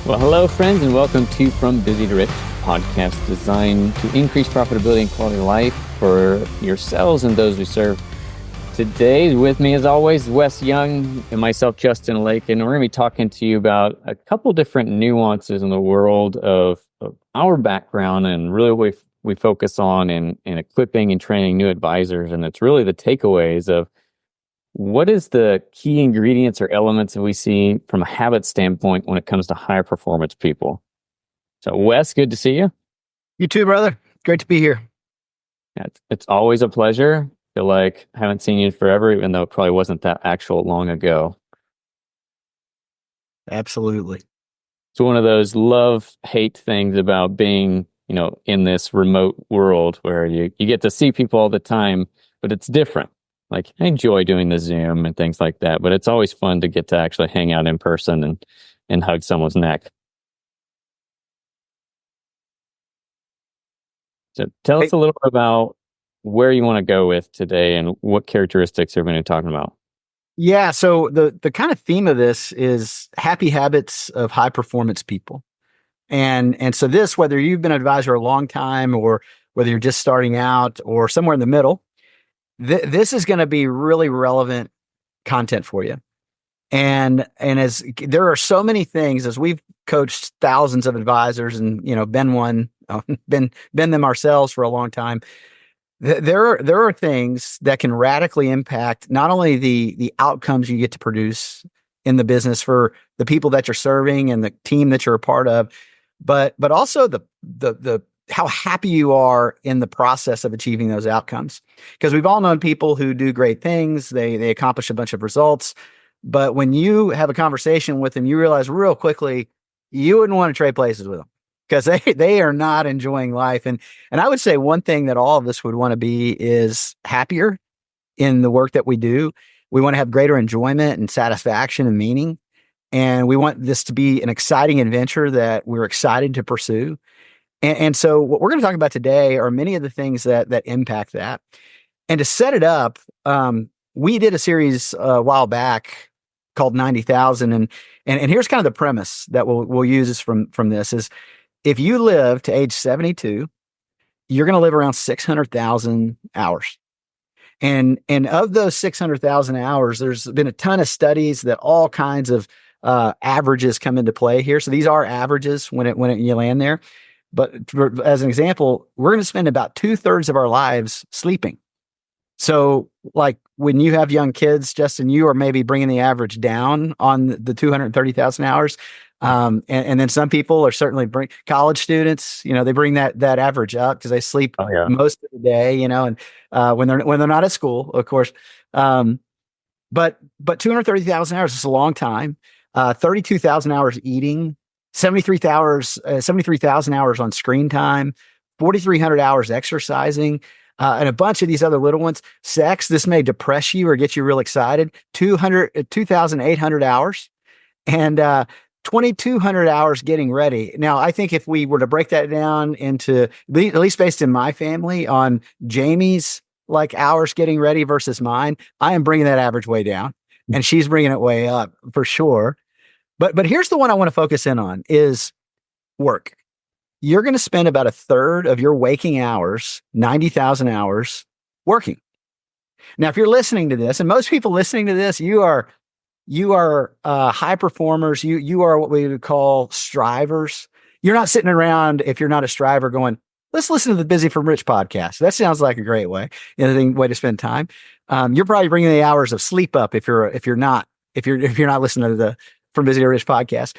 Well, hello, friends, and welcome to From Busy to Rich, podcast designed to increase profitability and quality of life for yourselves and those we serve. Today, with me, as always, Wes Young and myself, Justin Lakin. We're going to be talking to you about a couple different nuances in the world of our background and really what we focus on in equipping and training new advisors. And it's really the takeaways of what is the key ingredients or elements that we see from a habit standpoint when it comes to high performance people? So, Wes, good to see you. You too, brother. Great to be here. Yeah, it's always a pleasure. I feel like I haven't seen you forever, even though it probably wasn't that actual long ago. Absolutely. It's one of those love-hate things about being, in this remote world where you get to see people all the time, but it's different. Like, I enjoy doing the Zoom and things like that, but it's always fun to get to actually hang out in person and hug someone's neck. So tell us a little bit about where you want to go with today and what characteristics you're going to be talking about. Yeah. So the kind of theme of this is happy habits of high performance people. And so this, whether you've been an advisor a long time or whether you're just starting out or somewhere in the middle, this is going to be really relevant content for you. And as there are so many things, as we've coached thousands of advisors and, been them ourselves for a long time, there are things that can radically impact not only the outcomes you get to produce in the business for the people that you're serving and the team that you're a part of, but also the how happy you are in the process of achieving those outcomes. Because we've all known people who do great things, they accomplish a bunch of results, but when you have a conversation with them, you realize real quickly you wouldn't want to trade places with them because they are not enjoying life. And I would say one thing that all of us would want to be is happier in the work that we do. We want to have greater enjoyment and satisfaction and meaning. And we want this to be an exciting adventure that we're excited to pursue. And so what we're going to talk about today are many of the things that impact that. And to set it up, we did a series a while back called 90,000. And here's kind of the premise that we'll use from this is if you live to age 72, you're going to live around 600,000 hours. And of those 600,000 hours, there's been a ton of studies that all kinds of averages come into play here. So these are averages when you land there. But as an example, we're going to spend about 2/3 of our lives sleeping. So like when you have young kids, Justin, you are maybe bringing the average down on the 230,000 hours. And then some people are certainly college students, they bring that average up because they sleep most of the day, and when they're not at school, of course. But 230,000 hours is a long time. 32,000 hours eating, 73,000 hours on screen time, 4,300 hours exercising, and a bunch of these other little ones. Sex, this may depress you or get you real excited. 2,800 hours and 2,200 hours getting ready. Now, I think if we were to break that down into, at least based in my family, on Jamie's like hours getting ready versus mine, I am bringing that average way down, and she's bringing it way up for sure. But here's the one I want to focus in on is work. You're going to spend about 1/3 of your waking hours, 90,000 hours, working. Now, if you're listening to this, and most people listening to this, you are high performers. You are what we would call strivers. You're not sitting around, if you're not a striver, going, let's listen to the Busy from Rich podcast. That sounds like a great way to spend time. You're probably bringing the hours of sleep up if you're not listening to the From Busy to Rich podcast.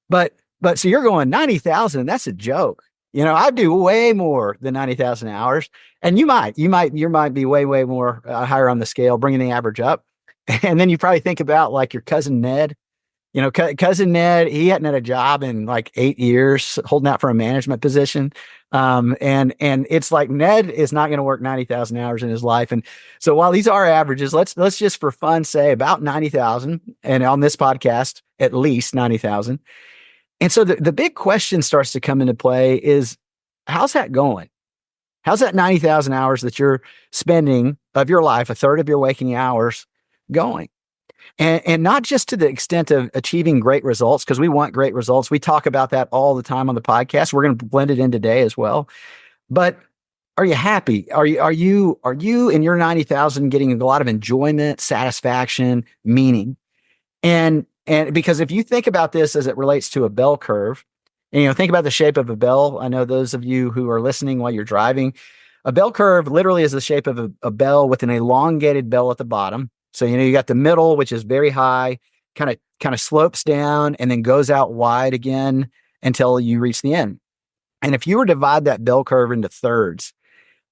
But so you're going 90,000. That's a joke. I do way more than 90,000 hours, and you might be way more higher on the scale, bringing the average up. And then you probably think about like your cousin Ned. Cousin Ned, he hadn't had a job in like 8 years, holding out for a management position. And it's like Ned is not going to work 90,000 hours in his life. And so while these are averages, let's just for fun say about 90,000, and on this podcast, at least 90,000. And so the big question starts to come into play is, how's that going? How's that 90,000 hours that you're spending of your life, 1/3 of your waking hours, going? And not just to the extent of achieving great results, because we want great results. We talk about that all the time on the podcast. We're going to blend it in today as well. But are you happy? Are you in your 90,000 getting a lot of enjoyment, satisfaction, meaning? And because if you think about this as it relates to a bell curve, and think about the shape of a bell. I know those of you who are listening while you're driving, a bell curve literally is the shape of a bell with an elongated bell at the bottom. So you got the middle, which is very high, kind of slopes down and then goes out wide again until you reach the end. And if you were to divide that bell curve into thirds,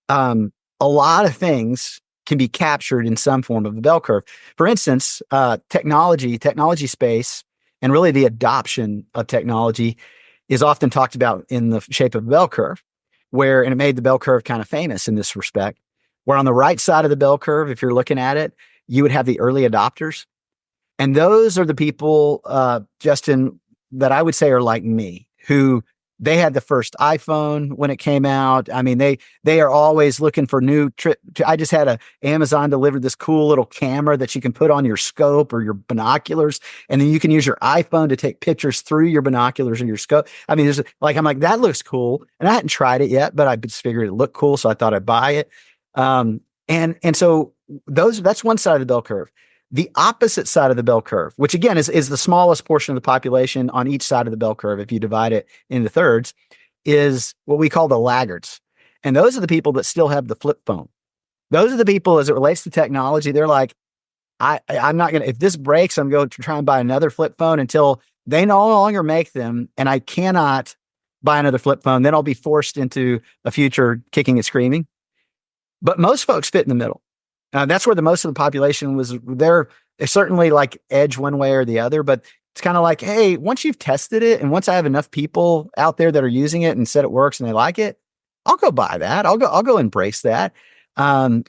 a lot of things can be captured in some form of a bell curve. For instance, technology space, and really the adoption of technology is often talked about in the shape of a bell curve, and it made the bell curve kind of famous in this respect, where on the right side of the bell curve, if you're looking at it, you would have the early adopters. And those are the people, Justin, that I would say are like me, who they had the first iPhone when it came out. I mean, they are always looking for new I just had Amazon delivered this cool little camera that you can put on your scope or your binoculars, and then you can use your iPhone to take pictures through your binoculars or your scope. I mean, I'm like, that looks cool, and I hadn't tried it yet, but I just figured it looked cool, so I thought I'd buy it. And so that's one side of the bell curve. The opposite side of the bell curve, which again is the smallest portion of the population on each side of the bell curve, if you divide it into thirds, is what we call the laggards. And those are the people that still have the flip phone. Those are the people, as it relates to technology, they're like, I'm not going to, if this breaks, I'm going to try and buy another flip phone until they no longer make them and I cannot buy another flip phone. Then I'll be forced into a future kicking and screaming. But most folks fit in the middle. That's where the most of the population was there. It's certainly like edge one way or the other, but it's kind of like, hey, once you've tested it and once I have enough people out there that are using it and said it works and they like it, I'll go buy that. I'll go embrace that. And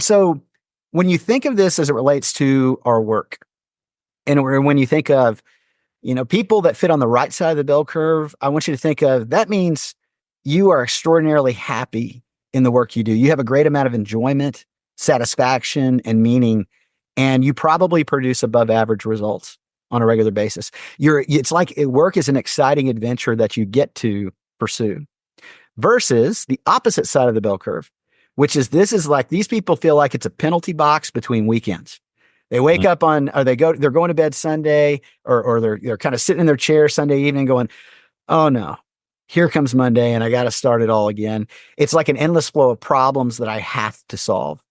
so when you think of this as it relates to our work, and when you think of, people that fit on the right side of the bell curve, I want you to think of that means you are extraordinarily happy in the work you do. You have a great amount of enjoyment, satisfaction, and meaning, and you probably produce above average results on a regular basis. It's like work is an exciting adventure that you get to pursue, versus the opposite side of the bell curve, which is these people feel like it's a penalty box between weekends. They wake up they're going to bed Sunday, or they're kind of sitting in their chair Sunday evening going, oh no, here comes Monday and I got to start it all again. It's like an endless flow of problems that I have to solve.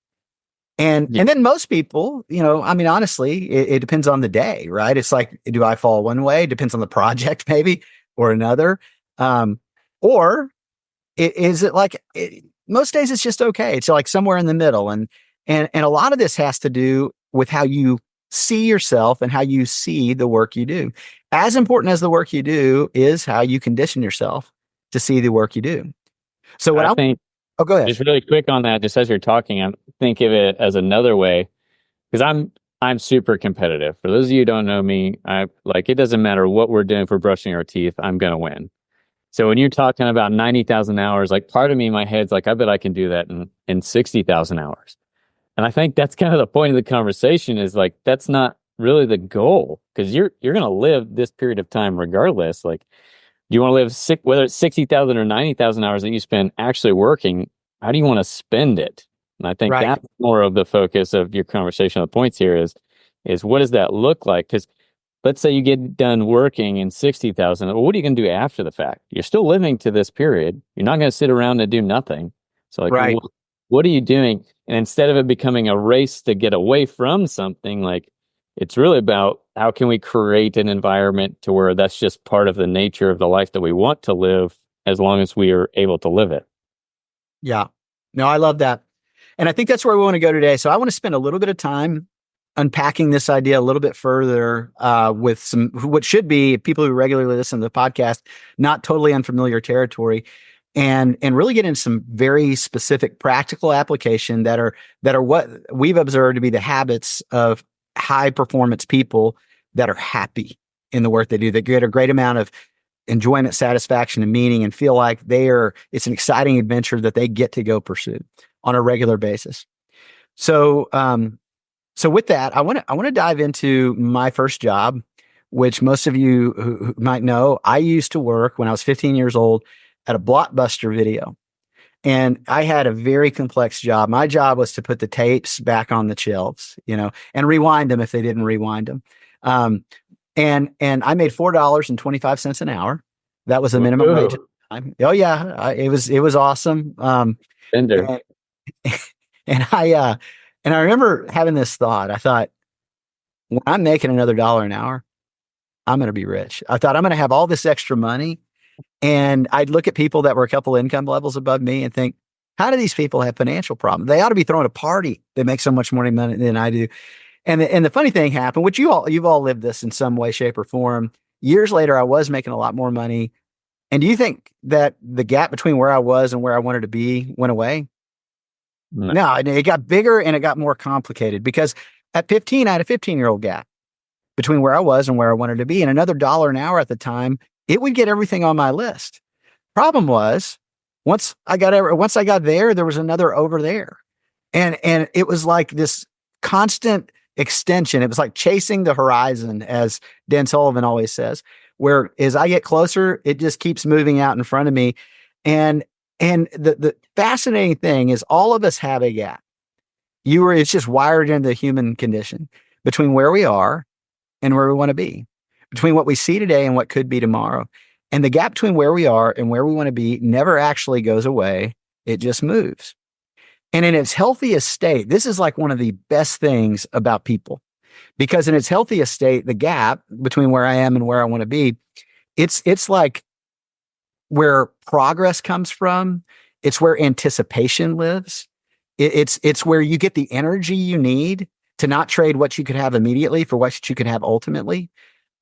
And then most people, honestly, it depends on the day, right? It's like, do I fall one way? Depends on the project, maybe, or another. Or is it like most days it's just okay. It's like somewhere in the middle. And a lot of this has to do with how you see yourself and how you see the work you do. As important as the work you do is how you condition yourself to see the work you do. So what I think. Oh, go ahead. Just really quick on that, just as you're talking, I think of it as another way, because I'm super competitive. For those of you who don't know me, it doesn't matter what we're doing for brushing our teeth, I'm going to win. So when you're talking about 90,000 hours, like part of me in my head's like, I bet I can do that in 60,000 hours. And I think that's kind of the point of the conversation is like, that's not really the goal, because you're going to live this period of time regardless. Like, do you want to live whether it's 60,000 or 90,000 hours that you spend actually working? How do you want to spend it? And I think that's more of the focus of your conversation. The points here is what does that look like? Because let's say you get done working in 60,000. Well, what are you going to do after the fact? You're still living to this period. You're not going to sit around and do nothing. So like, what are you doing? And instead of it becoming a race to get away from something, like it's really about how can we create an environment to where that's just part of the nature of the life that we want to live, as long as we are able to live it. Yeah. No, I love that. And I think that's where we want to go today. So I want to spend a little bit of time unpacking this idea a little bit further with what should be people who regularly listen to the podcast, not totally unfamiliar territory, and really get into some very specific practical application that are what we've observed to be the habits of high performance people that are happy in the work they do, that get a great amount of enjoyment, satisfaction, and meaning, and feel like it's an exciting adventure that they get to go pursue on a regular basis. So So with that, I want to dive into my first job, which most of you who might know. I used to work when I was 15 years old at a Blockbuster Video, and I had a very complex job. My job was to put the tapes back on the shelves, and rewind them if they didn't rewind them. Um, and I made $4.25 an hour. That was the minimum wage at Woohoo. the time. Oh yeah, it was awesome. Bender. And, and I remember having this thought. I thought, when I'm making another dollar an hour, I'm going to be rich. I thought I'm going to have all this extra money, and I'd look at people that were a couple income levels above me and think, how do these people have financial problems? They ought to be throwing a party. They make so much more money than I do. And the funny thing happened, which you've all lived this in some way, shape, or form. Years later, I was making a lot more money. And do you think that the gap between where I was and where I wanted to be went away? No. No, it got bigger and it got more complicated because at 15, I had a 15-year-old gap between where I was and where I wanted to be. And another dollar an hour at the time, it would get everything on my list. Problem was, once I got there, there was another over there. And it was like this constant extension. It was like chasing the horizon, as Dan Sullivan always says, where as I get closer, it just keeps moving out in front of me. And the fascinating thing is all of us have a gap. It's just wired into the human condition between where we are and where we want to be, between what we see today and what could be tomorrow. And the gap between where we are and where we want to be never actually goes away. It just moves. And in its healthiest state, this is like one of the best things about people, because in its healthiest state, the gap between where I am and where I want to be, it's like where progress comes from. It's where anticipation lives. It's where you get the energy you need to not trade what you could have immediately for what you could have ultimately.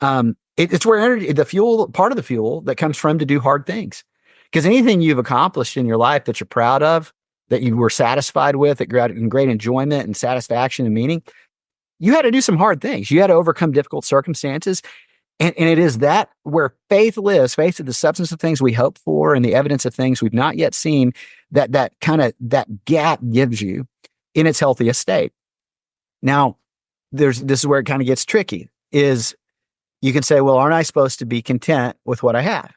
It's where energy, part of the fuel that comes from to do hard things. Because anything you've accomplished in your life that you're proud of, that you were satisfied with, that got in great enjoyment and satisfaction and meaning, you had to do some hard things. You had to overcome difficult circumstances. And it is that where faith lives, faith is the substance of things we hope for and the evidence of things we've not yet seen, that gap gives you in its healthiest state. Now, this is where it kind of gets tricky, is you can say, well, aren't I supposed to be content with what I have?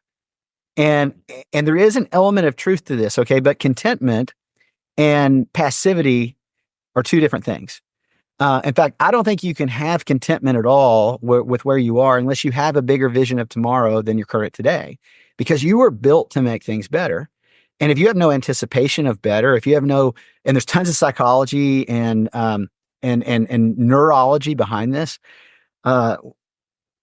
And there is an element of truth to this, okay? But contentment and passivity are two different things. In fact, I don't think you can have contentment at all with where you are unless you have a bigger vision of tomorrow than your current today, because you were built to make things better. And if you have no anticipation of better, if you have no, and there's tons of psychology and neurology behind this,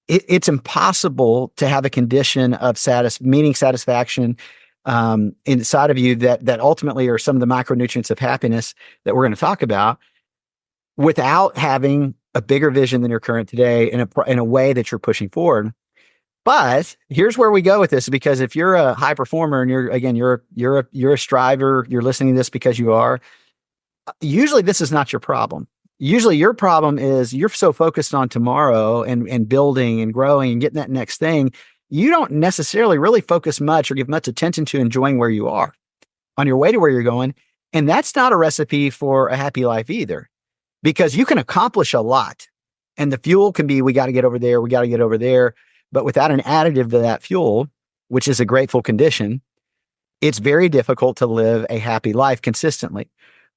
it's impossible to have a condition of meaning, satisfaction inside of you that ultimately are some of the macronutrients of happiness that we're going to talk about, without having a bigger vision than your current today in a way that you're pushing forward. But here's where we go with this, because if you're a high performer and you're a striver, you're listening to this because you are, usually this is not your problem. Usually your problem is you're so focused on tomorrow and building and growing and getting that next thing, you don't necessarily really focus much or give much attention to enjoying where you are on your way to where you're going. And that's not a recipe for a happy life either, because you can accomplish a lot. And the fuel can be, we got to get over there, we got to get over there. But without an additive to that fuel, which is a grateful condition, it's very difficult to live a happy life consistently.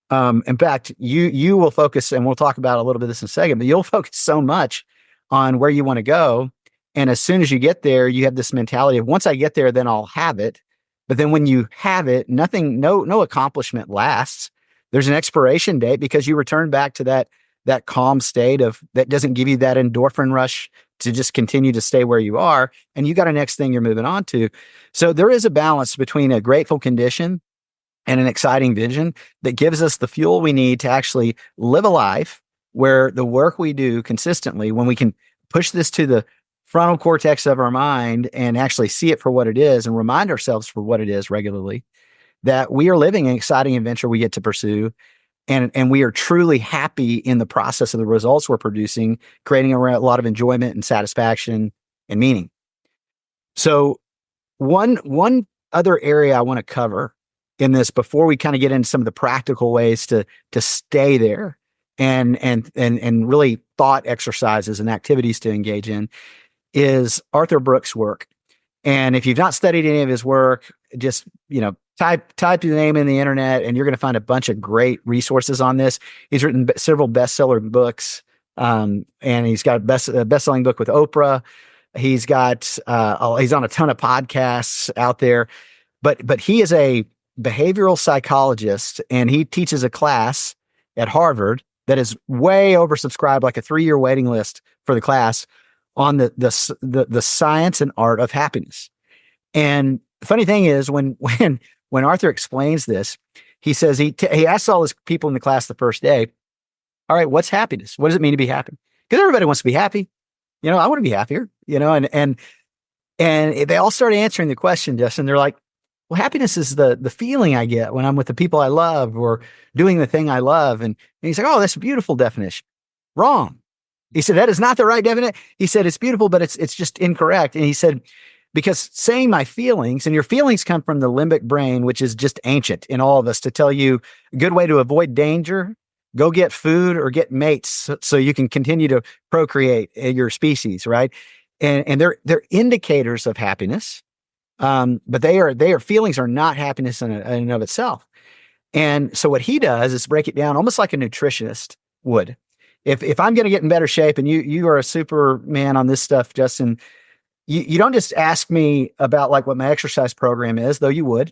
In fact, you will focus, and we'll talk about a little bit of this in a second, but you'll focus so much on where you want to go. And as soon as you get there, you have this mentality of, once I get there, then I'll have it. But then when you have it, no accomplishment lasts. There's an expiration date, because you return back to that calm state that doesn't give you that endorphin rush to just continue to stay where you are. And you got a next thing you're moving on to. So there is a balance between a grateful condition and an exciting vision that gives us the fuel we need to actually live a life where the work we do consistently, when we can push this to the frontal cortex of our mind and actually see it for what it is and remind ourselves for what it is regularly, that we are living an exciting adventure we get to pursue. And we are truly happy in the process of the results we're producing, creating a lot of enjoyment and satisfaction and meaning. So one other area I want to cover in this before we kind of get into some of the practical ways to stay there and really thought exercises and activities to engage in is Arthur Brooks' work. And if you've not studied any of his work, just type the name in the internet, and you're going to find a bunch of great resources on this. He's written several bestseller books, and he's got a best-selling book with Oprah. He's on a ton of podcasts out there, but he is a behavioral psychologist, and he teaches a class at Harvard that is way oversubscribed, like a 3-year waiting list for the class on the science and art of happiness. And the funny thing is, when Arthur explains this, he says he asks all his people in the class the first day, all right, what's happiness? What does it mean to be happy? Because everybody wants to be happy. I want to be happier, and they all start answering the question, Justin. They're like, well, happiness is the feeling I get when I'm with the people I love or doing the thing I love. And he's like, oh, that's a beautiful definition. Wrong. He said, that is not the right definition. He said, it's beautiful, but it's just incorrect. And he said, because saying my feelings, and your feelings come from the limbic brain, which is just ancient in all of us, to tell you a good way to avoid danger, go get food or get mates so you can continue to procreate your species, right? And they're indicators of happiness, but they are feelings are not happiness in and of itself. And so what he does is break it down almost like a nutritionist would. If I'm going to get in better shape, and you are a superman on this stuff, Justin, you don't just ask me about like what my exercise program is, though you would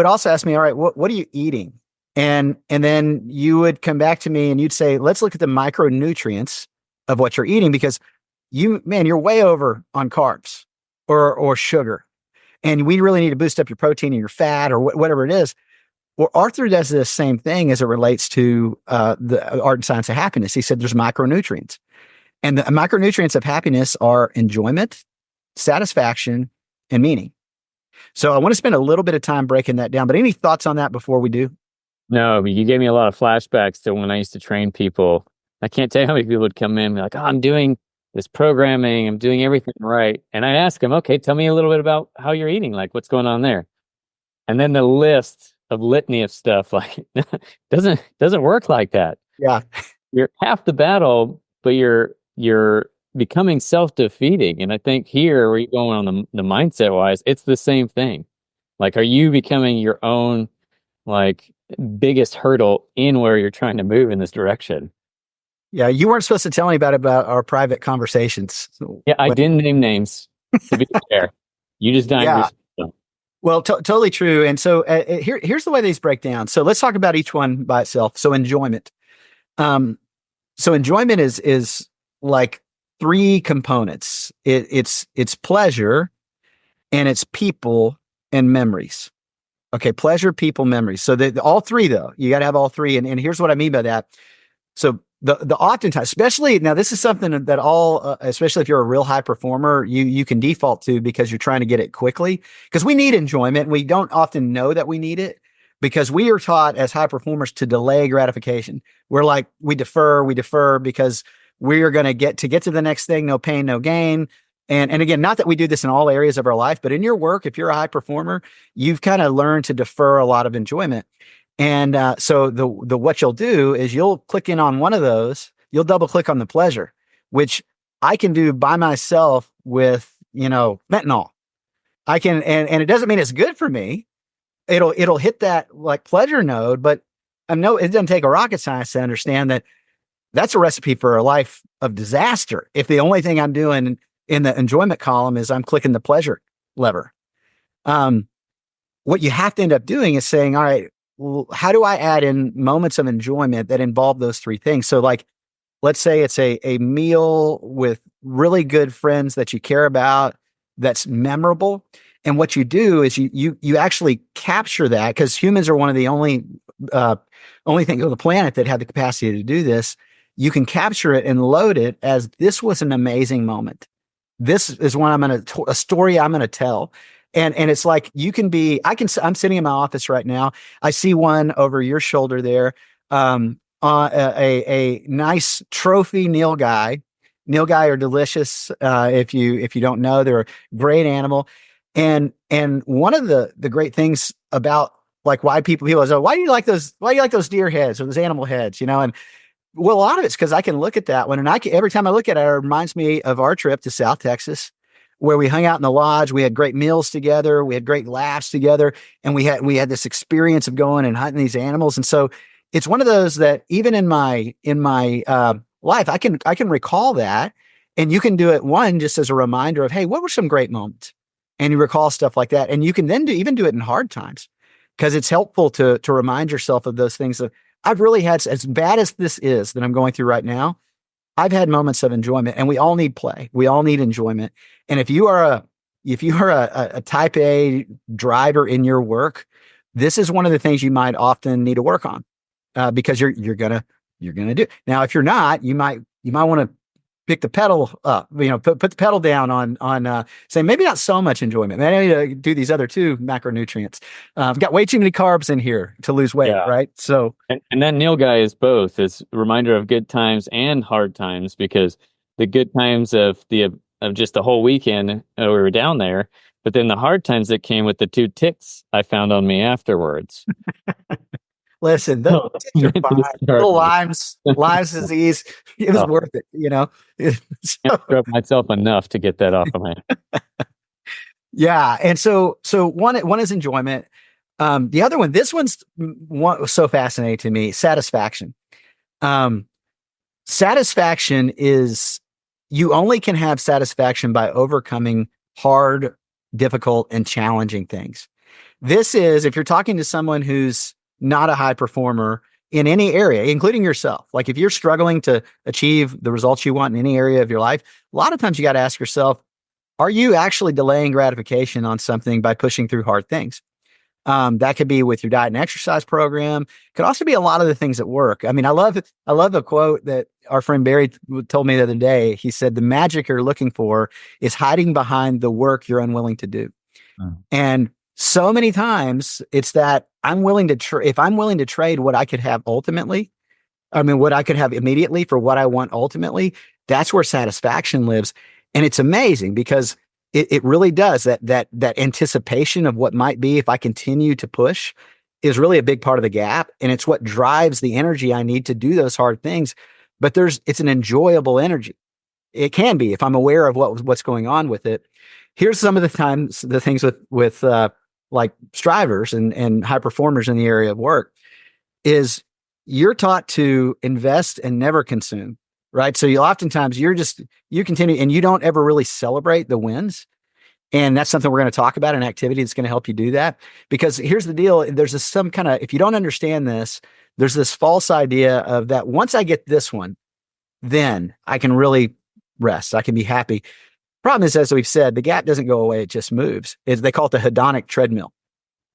also ask me, all right, what are you eating? And then you would come back to me and you'd say, let's look at the micronutrients of what you're eating, because you're way over on carbs or sugar. And we really need to boost up your protein and your fat or whatever it is. Well, Arthur does the same thing as it relates to the art and science of happiness. He said there's micronutrients. And the micronutrients of happiness are enjoyment, satisfaction, and meaning. So I want to spend a little bit of time breaking that down. But any thoughts on that before we do? No, you gave me a lot of flashbacks to when I used to train people. I can't tell you how many people would come in and be like, oh, I'm doing this programming, I'm doing everything right. And I'd ask them, okay, tell me a little bit about how you're eating, like what's going on there. And then the litany of stuff, like doesn't work like that. Yeah. You're half the battle, but you're becoming self-defeating. And I think here, where you're going on the mindset wise, it's the same thing. Like, are you becoming your own like biggest hurdle in where you're trying to move in this direction? Yeah, you weren't supposed to tell anybody about our private conversations. Yeah, I didn't name names, to be fair. You just diagnosed. Yeah. Well, totally true. And so here's the way these break down. So let's talk about each one by itself. So enjoyment. So enjoyment is like 3 components. It's pleasure, and it's people and memories. Okay, pleasure, people, memories. So all 3, though, you got to have all 3. And here's what I mean by that. So the oftentimes, especially now, this is something that especially if you're a real high performer, you can default to, because you're trying to get it quickly, because we need enjoyment. We don't often know that we need it, because we are taught as high performers to delay gratification. We're like, we defer because we are going to get to the next thing, no pain, no gain. And again, not that we do this in all areas of our life, but in your work, if you're a high performer, you've kind of learned to defer a lot of enjoyment. And so the what you'll do is you'll click in on one of those, you'll double click on the pleasure, which I can do by myself with, fentanyl. I can, and it doesn't mean it's good for me. It'll hit that like pleasure node, but it doesn't take a rocket science to understand that that's a recipe for a life of disaster. If the only thing I'm doing in the enjoyment column is I'm clicking the pleasure lever. What you have to end up doing is saying, all right, well, how do I add in moments of enjoyment that involve those 3 things? So like, let's say it's a meal with really good friends that you care about, that's memorable. And what you do is you actually capture that, because humans are one of the only thing on the planet that have the capacity to do this. You can capture it and load it as, this was an amazing moment. This is one a story I'm going to tell. And it's like, I'm sitting in my office right now. I see one over your shoulder there, a nice trophy Nilgai. Nilgai are delicious. If you don't know, they're a great animal. And one of the great things about like why people say, why do you like those deer heads or those animal heads, and Well, a lot of it's because I can look at that one, and every time I look at it, it reminds me of our trip to South Texas, where we hung out in the lodge. We had great meals together, we had great laughs together, and we had this experience of going and hunting these animals. And so it's one of those that even in my life, I can recall that, and you can do it one just as a reminder of, hey, what were some great moments, and you recall stuff like that, and you can then even do it in hard times because it's helpful to remind yourself of those things. I've really had, as bad as this is that I'm going through right now, I've had moments of enjoyment, and we all need play. We all need enjoyment. And if you are a type A driver in your work, this is one of the things you might often need to work on, because you're gonna do it. Now, if you're not, you might want to pick the pedal up, put the pedal down on say maybe not so much enjoyment. Maybe I need to do these other two macronutrients. I've got way too many carbs in here to lose weight, Yeah. right? So And that Neil guy is both. It's a reminder of good times and hard times, because the good times of just the whole weekend we were down there, but then the hard times that came with the two ticks I found on me afterwards. listen, the Oh, ticks are fine. Little me. Lyme's disease, it was Oh, worth it. can't So, scrub myself enough to get that off of my. yeah, and so one is enjoyment. The other one, this one's one so fascinating to me, satisfaction. Um, Satisfaction is, you only can have satisfaction by overcoming hard, difficult, and challenging things. This is, if you're talking to someone who's not a high performer in any area, including yourself, like if you're struggling to achieve the results you want in any area of your life, a lot of times you got to ask yourself, are you actually delaying gratification on something by pushing through hard things? That could be with your diet and exercise program. Could also be a lot of the things at work. I mean, I love a quote that our friend Barry told me the other day. He said, "The magic you're looking for is hiding behind the work you're unwilling to do." Mm. And so many times it's that if I'm willing to trade what I could have ultimately, I mean, what I could have immediately for what I want ultimately, that's where satisfaction lives. And it's amazing because it really does, that anticipation of what might be if I continue to push is really a big part of the gap. And it's what drives the energy I need to do those hard things. But it's an enjoyable energy. It can be if I'm aware of what's going on with it. Here's some of the things with like strivers and high performers in the area of work is, you're taught to invest and never consume, right? So you continue and you don't ever really celebrate the wins. And that's something we're going to talk about, an activity that's going to help you do that. Because here's the deal. If you don't understand this, there's this false idea of that once I get this one, then I can really rest. I can be happy. Problem is, as we've said, the gap doesn't go away. It just moves. They call it the hedonic treadmill.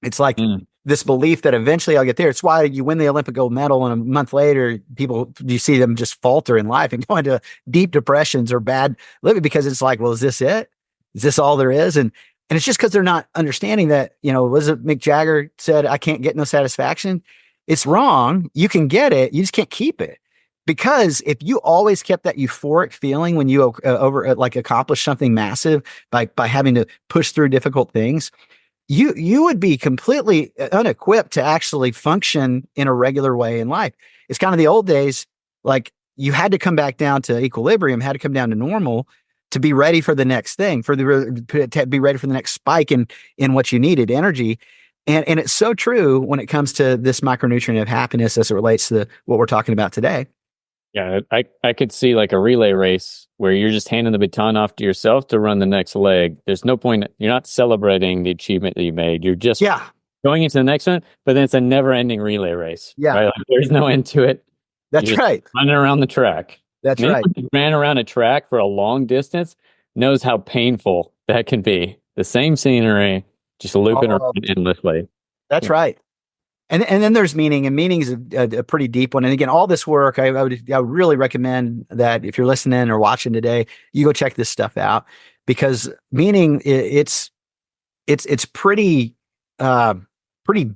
It's like this belief that eventually I'll get there. It's why you win the Olympic gold medal and a month later, you see them just falter in life and go into deep depressions or bad living, because it's like, well, is this it? Is this all there is? And it's just because they're not understanding that, was it Mick Jagger said, I can't get no satisfaction. It's wrong. You can get it. You just can't keep it. Because if you always kept that euphoric feeling when you accomplish something massive by having to push through difficult things, you would be completely unequipped to actually function in a regular way in life. It's kind of the old days, like you had to come back down to equilibrium, had to come down to normal to be ready for the next thing, to be ready for the next spike in what you needed, energy. And it's so true when it comes to this micronutrient of happiness as it relates to what we're talking about today. Yeah, I could see like a relay race where you're just handing the baton off to yourself to run the next leg. There's no point. You're not celebrating the achievement that you made. You're just Yeah, going into the next one, but then it's a never-ending relay race. yeah, Right? Like, there's no end to it. that's You're just right. running around the track. That's Anyone right. who ran around a track for a long distance knows how painful that can be. The same scenery, just looping around Oh, endlessly. that's Yeah. right. And then there's meaning, and meaning is a pretty deep one. And again, all this work, I would really recommend that if you're listening or watching today, you go check this stuff out, because meaning it's pretty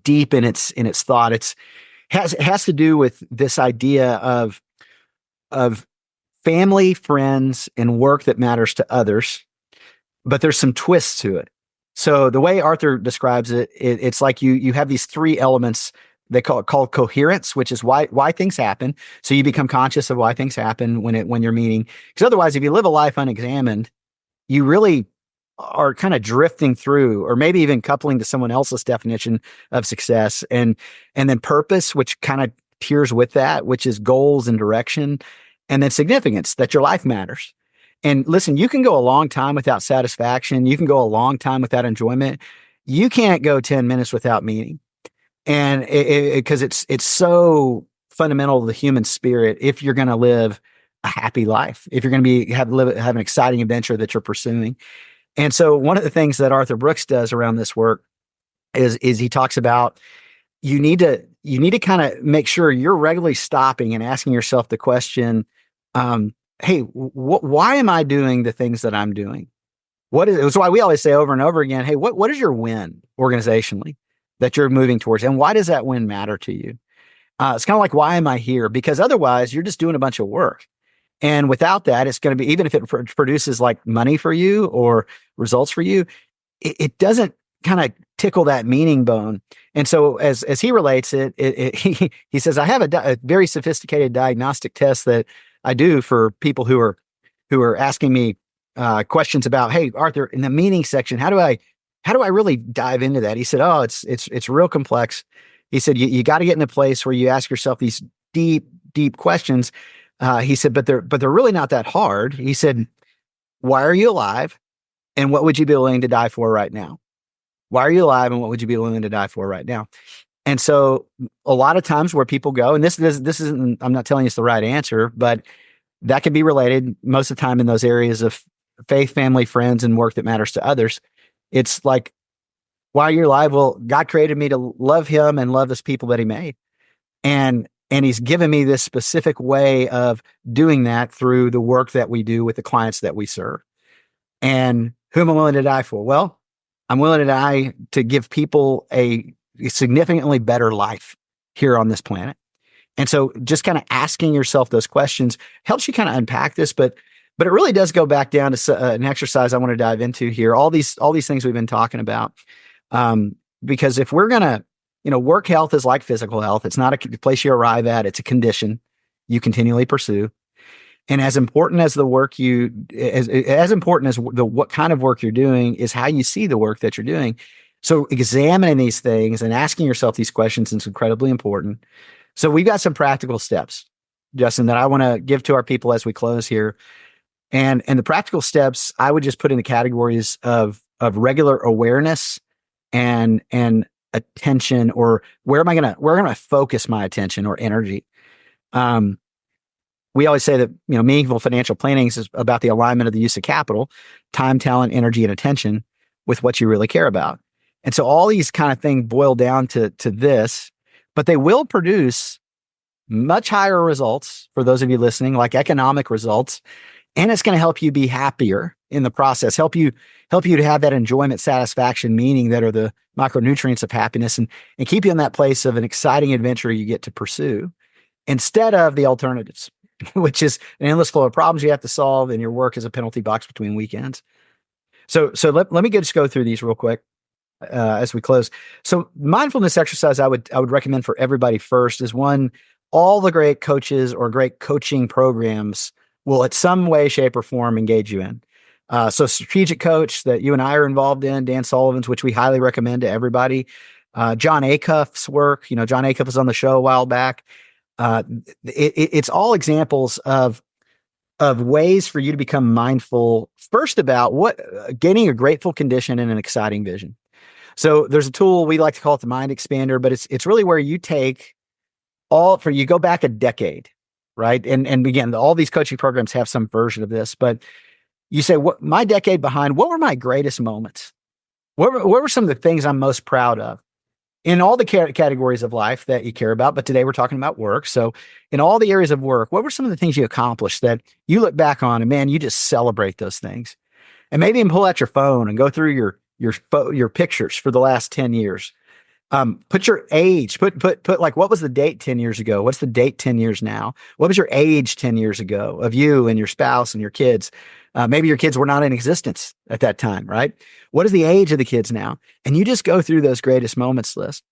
deep in its thought. It has to do with this idea of family, friends, and work that matters to others, but there's some twists to it. So the way Arthur describes it, it's like you have these three elements they call it called coherence, which is why things happen. So you become conscious of why things happen when you're meeting. Because otherwise, if you live a life unexamined, you really are kind of drifting through, or maybe even coupling to someone else's definition of success, and then purpose, which kind of peers with that, which is goals and direction, and then significance, that your life matters. And listen, you can go a long time without satisfaction. You can go a long time without enjoyment. You can't go 10 minutes without meaning. And because it's so fundamental to the human spirit, if you're going to live a happy life, if you're going to have an exciting adventure that you're pursuing. And so one of the things that Arthur Brooks does around this work is he talks about you need to kind of make sure you're regularly stopping and asking yourself the question, hey, why am I doing the things that I'm doing? It's why we always say over and over again, hey, what is your win organizationally that you're moving towards? And why does that win matter to you? It's kind of like, why am I here? Because otherwise you're just doing a bunch of work. And without that, it's going to be, even if it produces like money for you or results for you, it doesn't kind of tickle that meaning bone. And so as he relates it, he says, I have a very sophisticated diagnostic test that I do for people who are asking me questions about, hey, Arthur, in the meaning section, how do I really dive into that? He said, oh, it's real complex. He said, you got to get in a place where you ask yourself these deep questions. He said, but they're really not that hard. He said, why are you alive? And what would you be willing to die for right now? Why are you alive? And what would you be willing to die for right now? And so a lot of times where people go, and this isn't, I'm not telling you it's the right answer, but that can be related most of the time in those areas of faith, family, friends, and work that matters to others. It's like, why are you alive? Well, God created me to love him and love his people that he made. And he's given me this specific way of doing that through the work that we do with the clients that we serve. And who am I willing to die for? Well, I'm willing to die to give people a significantly better life here on this planet. And so just kind of asking yourself those questions helps you kind of unpack this, but it really does go back down to an exercise I want to dive into here. All these things we've been talking about. Because if we're going to, work health is like physical health. It's not a place you arrive at. It's a condition you continually pursue. And as important as the work as important as what kind of work you're doing is how you see the work that you're doing. So examining these things and asking yourself these questions is incredibly important. So we've got some practical steps, Justin, that I want to give to our people as we close here. And the practical steps I would just put in the categories of regular awareness and attention, or where am I gonna focus my attention or energy? We always say that meaningful financial planning is about the alignment of the use of capital, time, talent, energy, and attention with what you really care about. And so all these kind of things boil down to this, but they will produce much higher results for those of you listening, like economic results. And it's going to help you be happier in the process, help you to have that enjoyment, satisfaction, meaning that are the macronutrients of happiness, and keep you in that place of an exciting adventure you get to pursue instead of the alternatives, which is an endless flow of problems you have to solve, and your work is a penalty box between weekends. So let me just go through these real quick as we close. So mindfulness exercise I would recommend for everybody first is one, all the great coaches or great coaching programs will at some way, shape, or form engage you in. So Strategic Coach that you and I are involved in, Dan Sullivan's, which we highly recommend to everybody. John Acuff's work, John Acuff was on the show a while back. It's all examples of ways for you to become mindful first about gaining a grateful condition and an exciting vision. So there's a tool, we like to call it the Mind Expander, but it's really where you take you go back a decade, right? And again, all these coaching programs have some version of this, but you say, what my decade behind, what were my greatest moments? What were some of the things I'm most proud of in all the categories of life that you care about? But today we're talking about work. So in all the areas of work, what were some of the things you accomplished that you look back on and man, you just celebrate those things? And maybe even pull out your phone and go through your pictures for the last 10 years. Put your age, put like, what was the date 10 years ago? What's the date 10 years now? What was your age 10 years ago of you and your spouse and your kids? Maybe your kids were not in existence at that time, right? What is the age of the kids now? And you just go through those greatest moments list.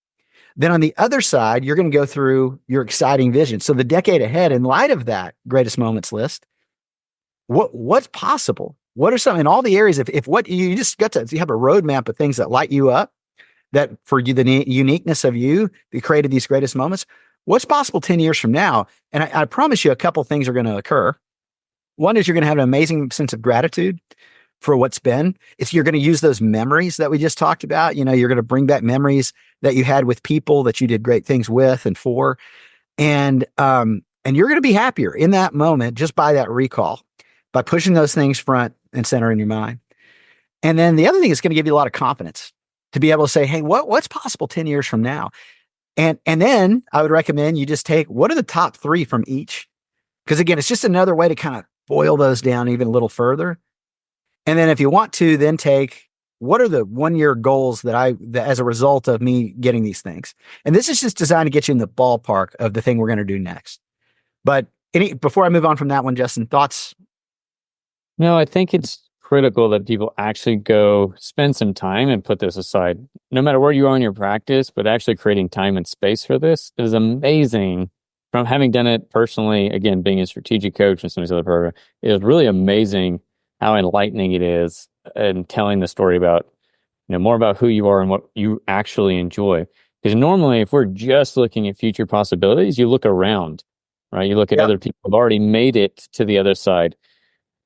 Then on the other side, you're going to go through your exciting vision. So the decade ahead, in light of that greatest moments list, what's possible? What are some in all the areas? If what you just got to, you have a roadmap of things that light you up, that for you, the uniqueness of you, that created these greatest moments. What's possible 10 years from now? And I promise you a couple things are going to occur. One is you're going to have an amazing sense of gratitude for what's been. It's you're going to use those memories that we just talked about. You're going to bring back memories that you had with people that you did great things with and for, and you're going to be happier in that moment just by that recall, by pushing those things front and center in your mind. And then the other thing is going to give you a lot of confidence to be able to say, hey, what's possible 10 years from now? And then I would recommend you just take what are the top 3 from each? Because again, it's just another way to kind of boil those down even a little further. And then if you want to, then take what are the 1-year goals that as a result of me getting these things. And this is just designed to get you in the ballpark of the thing we're going to do next. But before I move on from that one, Justin, thoughts? No, I think it's critical that people actually go spend some time and put this aside. No matter where you are in your practice, but actually creating time and space for this is amazing. From having done it personally, again, being a strategic coach and some of these other programs, it is really amazing how enlightening it is and telling the story about, more about who you are and what you actually enjoy. Because normally, if we're just looking at future possibilities, you look around, right? You look at other people who've already made it to the other side.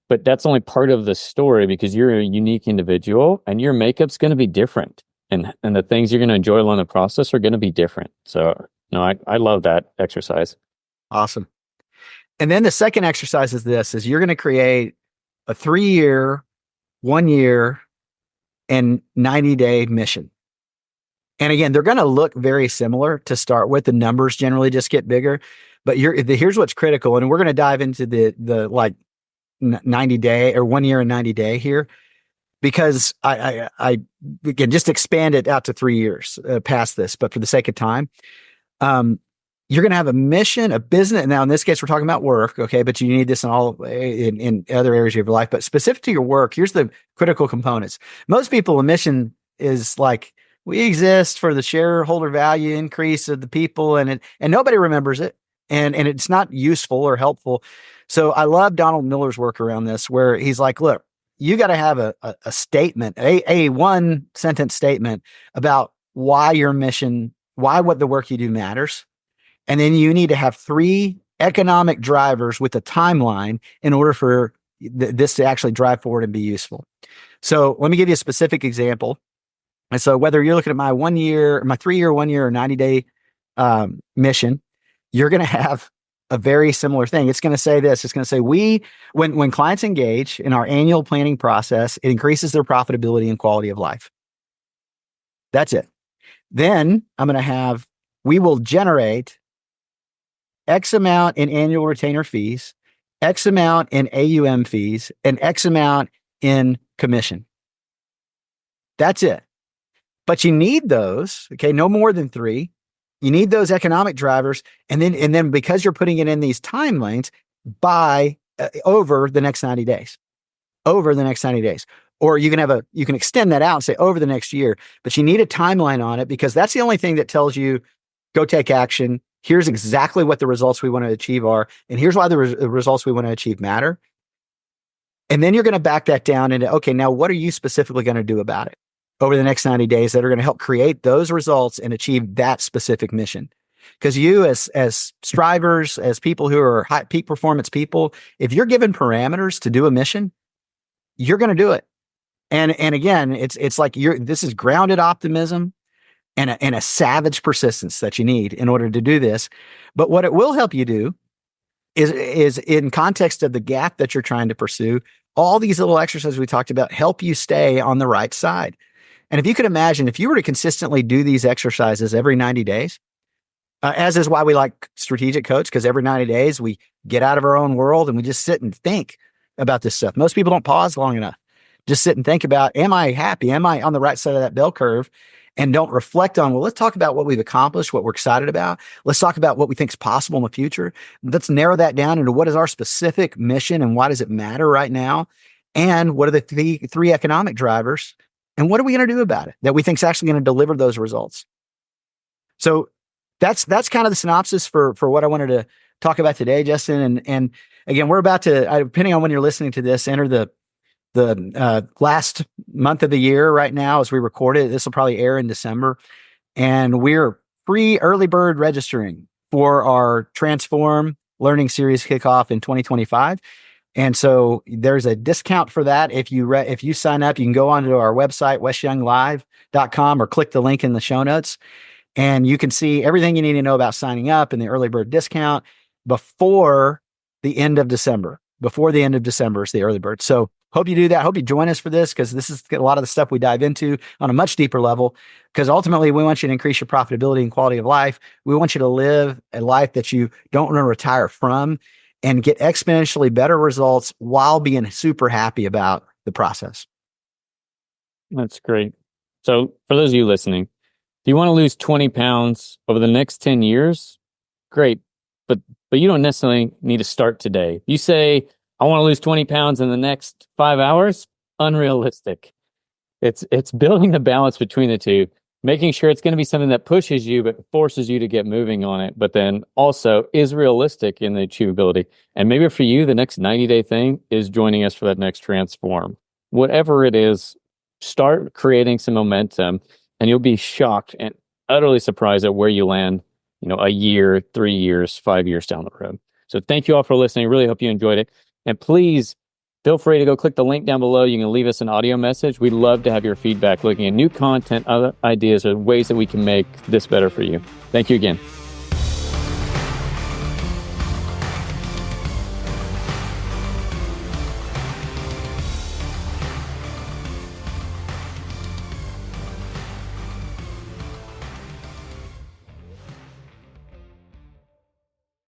But that's only part of the story because you're a unique individual and your makeup's going to be different. And the things you're going to enjoy along the process are going to be different. So, no, I love that exercise. Awesome. And then the second exercise is you're going to create a 3-year, 1 year, and 90-day mission. And again, they're going to look very similar to start with. The numbers generally just get bigger. But here's what's critical. And we're going to dive into the like 90-day or 1 year and 90-day here, because I can just expand it out to 3 years past this, but for the sake of time, you're going to have a mission, a business. Now, in this case, we're talking about work. Okay. But you need this in other areas of your life, but specific to your work, here's the critical components. Most people, a mission is like, we exist for the shareholder value increase of the people, and nobody remembers it. And it's not useful or helpful. So I love Donald Miller's work around this, where he's like, look, you got to have a statement, a 1-sentence statement about why your mission, why what the work you do matters. And then you need to have 3 economic drivers with a timeline in order for this to actually drive forward and be useful. So let me give you a specific example. And so whether you're looking at my 3-year, 1 year, or 90-day mission, you're going to have a very similar thing. It's going to say this. It's going to say when clients engage in our annual planning process, it increases their profitability and quality of life. That's it. Then I'm going to have, we will generate X amount in annual retainer fees, X amount in AUM fees, and X amount in commission. That's it. But you need those, okay, no more than 3. You need those economic drivers, and then because you're putting it in these timelines by over the next 90 days, or you can extend that out and say over the next year, but you need a timeline on it, because that's the only thing that tells you go take action. Here's exactly what the results we want to achieve are, and here's why the results we want to achieve matter. And then you're going to back that down into, okay, now what are you specifically going to do about it over the next 90 days that are going to help create those results and achieve that specific mission? Because you as strivers, as people who are high peak performance people, if you're given parameters to do a mission, you're going to do it. And again, it's like this is grounded optimism and a savage persistence that you need in order to do this. But what it will help you do is in context of the gap that you're trying to pursue, all these little exercises we talked about help you stay on the right side. And if you could imagine, if you were to consistently do these exercises every 90 days, as is why we like Strategic Coach, because every 90 days we get out of our own world and we just sit and think about this stuff. Most people don't pause long enough. Just sit and think about, am I happy? Am I on the right side of that bell curve? And don't reflect on, well, let's talk about what we've accomplished, what we're excited about. Let's talk about what we think is possible in the future. Let's narrow that down into what is our specific mission and why does it matter right now? And what are the three economic drivers? And what are we going to do about it that we think is actually going to deliver those results? So that's kind of the synopsis for what I wanted to talk about today, Justin. And again, we're about to, depending on when you're listening to this, enter the last month of the year right now as we record it. This will probably air in December, and we're free early bird registering for our Transform Learning Series kickoff in 2025. And so there's a discount for that. If you sign up, you can go onto our website, westyounglive.com, or click the link in the show notes, and you can see everything you need to know about signing up and the early bird discount before the end of December. Before the end of December is the early bird. So hope you do that. Hope you join us for this, because this is a lot of the stuff we dive into on a much deeper level, because ultimately we want you to increase your profitability and quality of life. We want you to live a life that you don't want to retire from and get exponentially better results while being super happy about the process. That's great. So for those of you listening, if you want to lose 20 pounds over the next 10 years, great. But you don't necessarily need to start today. You say, I want to lose 20 pounds in the next 5 hours, unrealistic. It's building the balance between the two, making sure it's going to be something that pushes you, but forces you to get moving on it, but then also is realistic in the achievability. And maybe for you, the next 90-day thing is joining us for that next Transform. Whatever it is, start creating some momentum, and you'll be shocked and utterly surprised at where you land, a year, 3 years, 5 years down the road. So thank you all for listening. Really hope you enjoyed it. And please feel free to go click the link down below. You can leave us an audio message. We'd love to have your feedback, looking at new content, other ideas, or ways that we can make this better for you. Thank you again.